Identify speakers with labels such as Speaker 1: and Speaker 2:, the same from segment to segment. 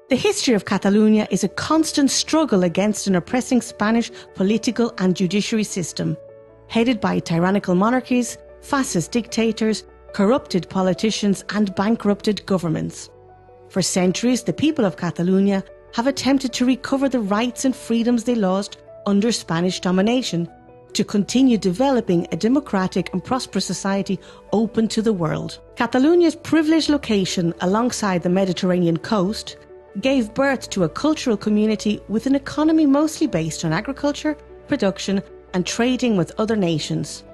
Speaker 1: The history of Catalonia is a constant struggle against an oppressing Spanish political and judiciary system, headed by tyrannical monarchies, fascist dictators, corrupted politicians and bankrupted governments. For centuries, the people of Catalonia have attempted to recover the rights and freedoms they lost under Spanish domination, to continue developing a democratic and prosperous society open to the world. Catalonia's privileged location alongside the Mediterranean coast gave birth to a cultural community with an economy mostly based on agriculture, production and trading with other nations.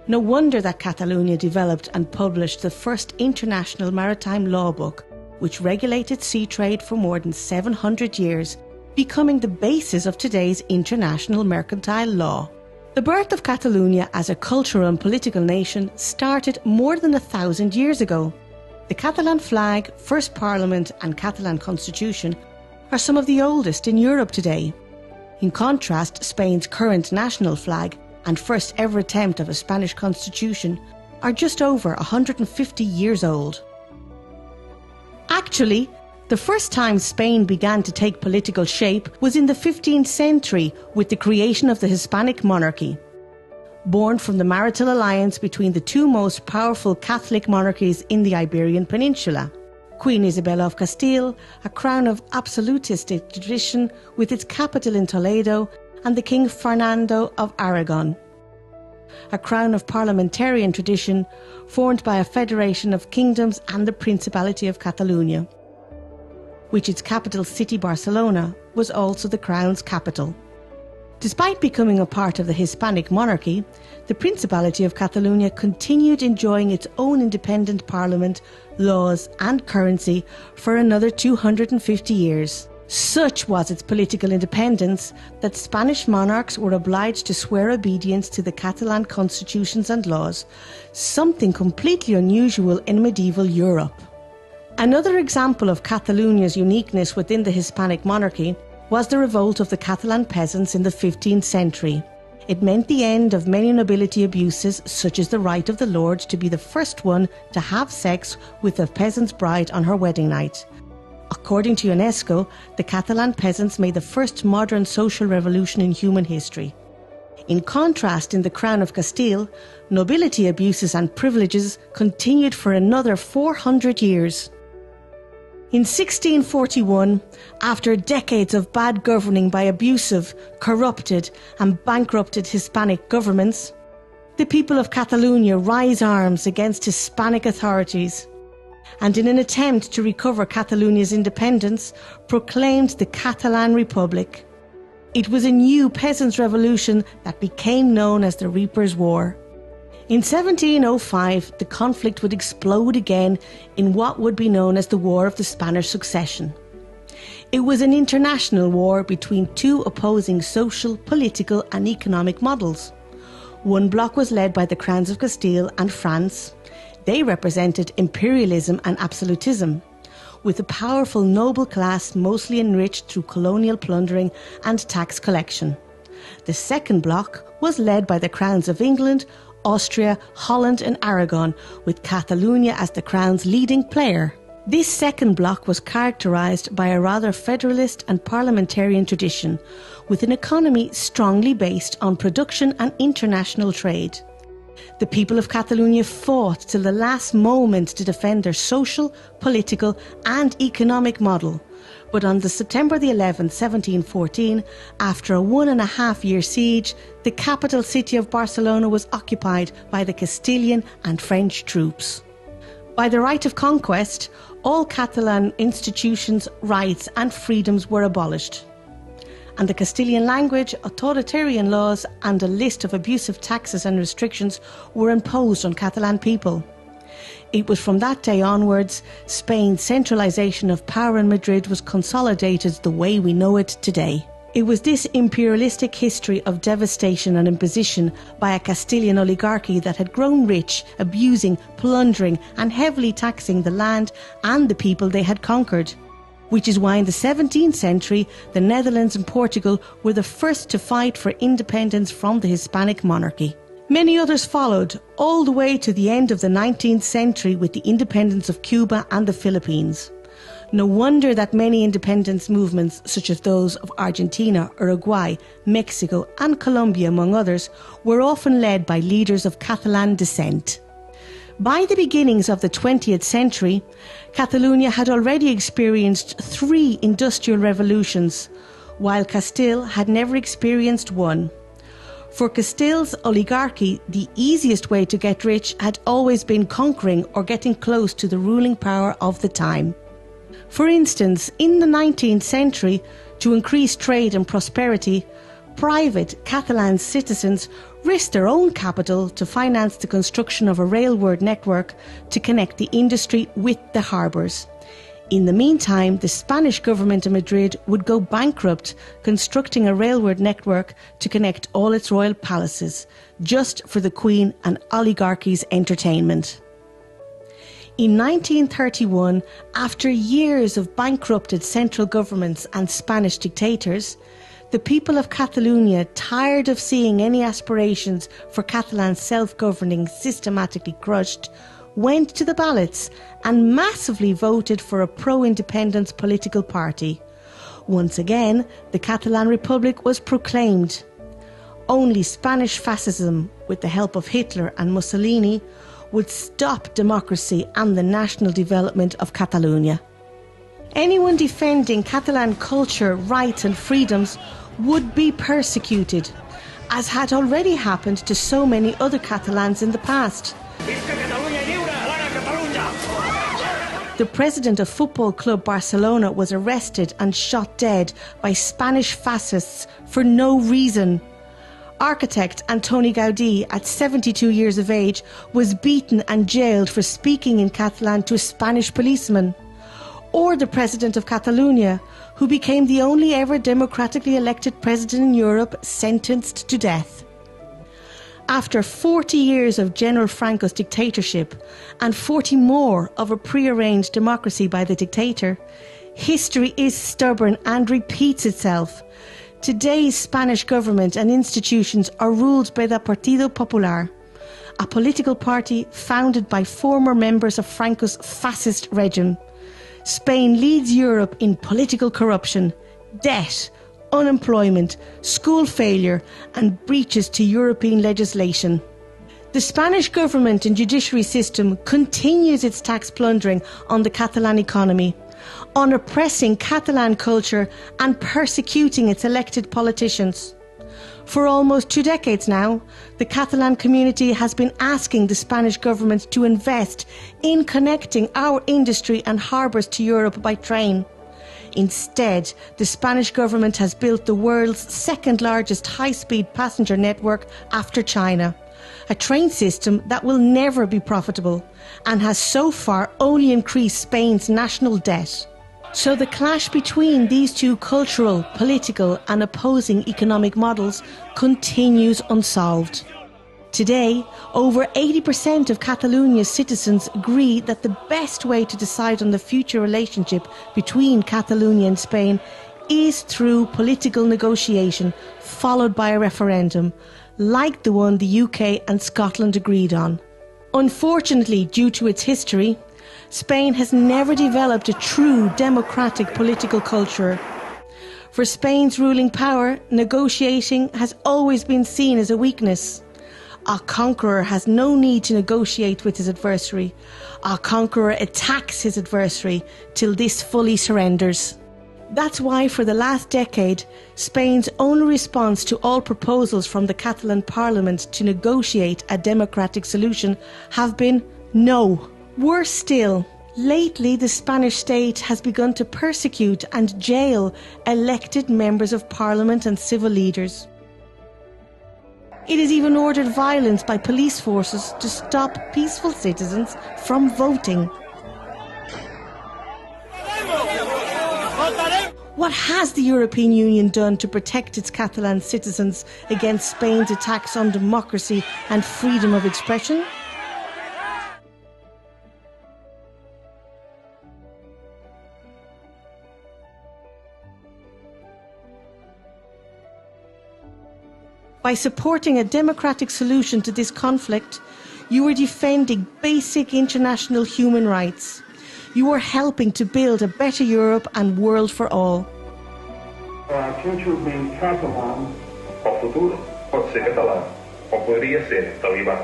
Speaker 1: No wonder that Catalonia developed and published the first international maritime law book, which regulated sea trade for more than 700 years, becoming the basis of today's international mercantile law. The birth of Catalonia as a cultural and political nation started more than 1,000 years ago. The Catalan flag, first parliament and Catalan constitution are some of the oldest in Europe today. In contrast, Spain's current national flag and first ever attempt of a Spanish constitution are just over 150 years old. Actually, the first time Spain began to take political shape was in the 15th century with the creation of the Hispanic monarchy. Born from the marital alliance between the two most powerful Catholic monarchies in the Iberian Peninsula, Queen Isabella of Castile, a crown of absolutistic tradition with its capital in Toledo, and the King Fernando of Aragon, a crown of parliamentarian tradition formed by a federation of kingdoms and the Principality of Catalonia, which its capital city Barcelona was also the crown's capital. Despite becoming a part of the Hispanic monarchy, the Principality of Catalonia continued enjoying its own independent parliament, laws and currency for another 250 years. Such was its political independence that Spanish monarchs were obliged to swear obedience to the Catalan constitutions and laws, something completely unusual in medieval Europe. Another example of Catalonia's uniqueness within the Hispanic monarchy was the revolt of the Catalan peasants in the 15th century. It meant the end of many nobility abuses, such as the right of the lord to be the first one to have sex with a peasant's bride on her wedding night. According to UNESCO, the Catalan peasants made the first modern social revolution in human history. In contrast, in the Crown of Castile, nobility abuses and privileges continued for another 400 years. In 1641, after decades of bad governing by abusive, corrupted and bankrupted Hispanic governments, the people of Catalonia rise arms against Hispanic authorities and, in an attempt to recover Catalonia's independence, proclaimed the Catalan Republic. It was a new peasants' revolution that became known as the Reapers' War. In 1705, the conflict would explode again in what would be known as the War of the Spanish Succession. It was an international war between two opposing social, political and economic models. One bloc was led by the crowns of Castile and France. They represented imperialism and absolutism, with a powerful noble class mostly enriched through colonial plundering and tax collection. The second bloc was led by the crowns of England, Austria, Holland and Aragon, with Catalonia as the crown's leading player. This second bloc was characterised by a rather federalist and parliamentarian tradition, with an economy strongly based on production and international trade. The people of Catalonia fought till the last moment to defend their social, political and economic model. But on the September the 11th, 1714, after a 1.5-year siege, the capital city of Barcelona was occupied by the Castilian and French troops. By the right of conquest, all Catalan institutions, rights and freedoms were abolished, and the Castilian language, authoritarian laws and a list of abusive taxes and restrictions were imposed on Catalan people. It was from that day onwards, Spain's centralisation of power in Madrid was consolidated the way we know it today. It was this imperialistic history of devastation and imposition by a Castilian oligarchy that had grown rich, abusing, plundering and heavily taxing the land and the people they had conquered. Which is why in the 17th century, the Netherlands and Portugal were the first to fight for independence from the Hispanic monarchy. Many others followed, all the way to the end of the 19th century with the independence of Cuba and the Philippines. No wonder that many independence movements, such as those of Argentina, Uruguay, Mexico and Colombia, among others, were often led by leaders of Catalan descent. By the beginnings of the 20th century, Catalonia had already experienced 3 industrial revolutions, while Castile had never experienced one. For Castile's oligarchy, the easiest way to get rich had always been conquering or getting close to the ruling power of the time. For instance, in the 19th century, to increase trade and prosperity, private Catalan citizens risked their own capital to finance the construction of a railway network to connect the industry with the harbours. In the meantime, the Spanish government in Madrid would go bankrupt constructing a railway network to connect all its royal palaces, just for the Queen and oligarchy's entertainment. In 1931, after years of bankrupted central governments and Spanish dictators, the people of Catalonia, tired of seeing any aspirations for Catalan self-governing systematically crushed, went to the ballots and massively voted for a pro-independence political party. Once again, the Catalan Republic was proclaimed. Only Spanish fascism, with the help of Hitler and Mussolini, would stop democracy and the national development of Catalonia. Anyone defending Catalan culture, rights and freedoms would be persecuted, as had already happened to so many other Catalans in the past. The president of Football Club Barcelona was arrested and shot dead by Spanish fascists for no reason. Architect Antoni Gaudí, at 72 years of age, was beaten and jailed for speaking in Catalan to a Spanish policeman. Or the president of Catalonia, who became the only ever democratically elected president in Europe, sentenced to death. After 40 years of General Franco's dictatorship and 40 more of a prearranged democracy by the dictator, history is stubborn and repeats itself. Today's Spanish government and institutions are ruled by the Partido Popular, a political party founded by former members of Franco's fascist regime. Spain leads Europe in political corruption, debt, unemployment, school failure and breaches to European legislation. The Spanish government and judiciary system continues its tax plundering on the Catalan economy, on oppressing Catalan culture and persecuting its elected politicians. For almost 2 decades now, the Catalan community has been asking the Spanish government to invest in connecting our industry and harbours to Europe by train. Instead, the Spanish government has built the world's second largest high-speed passenger network after China, a train system that will never be profitable and has so far only increased Spain's national debt. So the clash between these two cultural, political and opposing economic models continues unsolved. Today, over 80% of Catalonia's citizens agree that the best way to decide on the future relationship between Catalonia and Spain is through political negotiation, followed by a referendum, like the one the UK and Scotland agreed on. Unfortunately, due to its history, Spain has never developed a true democratic political culture. For Spain's ruling power, negotiating has always been seen as a weakness. A conqueror has no need to negotiate with his adversary. A conqueror attacks his adversary till this fully surrenders. That's why for the last decade, Spain's only response to all proposals from the Catalan Parliament to negotiate a democratic solution have been no. Worse still, lately the Spanish state has begun to persecute and jail elected members of Parliament and civil leaders. It has even ordered violence by police forces to stop peaceful citizens from voting. What has the European Union done to protect its Catalan citizens against Spain's attacks on democracy and freedom of expression? By supporting a democratic solution to this conflict, you are defending basic international human rights. You are helping to build a better Europe and world for all.
Speaker 2: Our future being Catalan.
Speaker 3: O futuro pode ser catalão, ou poderia ser talibã.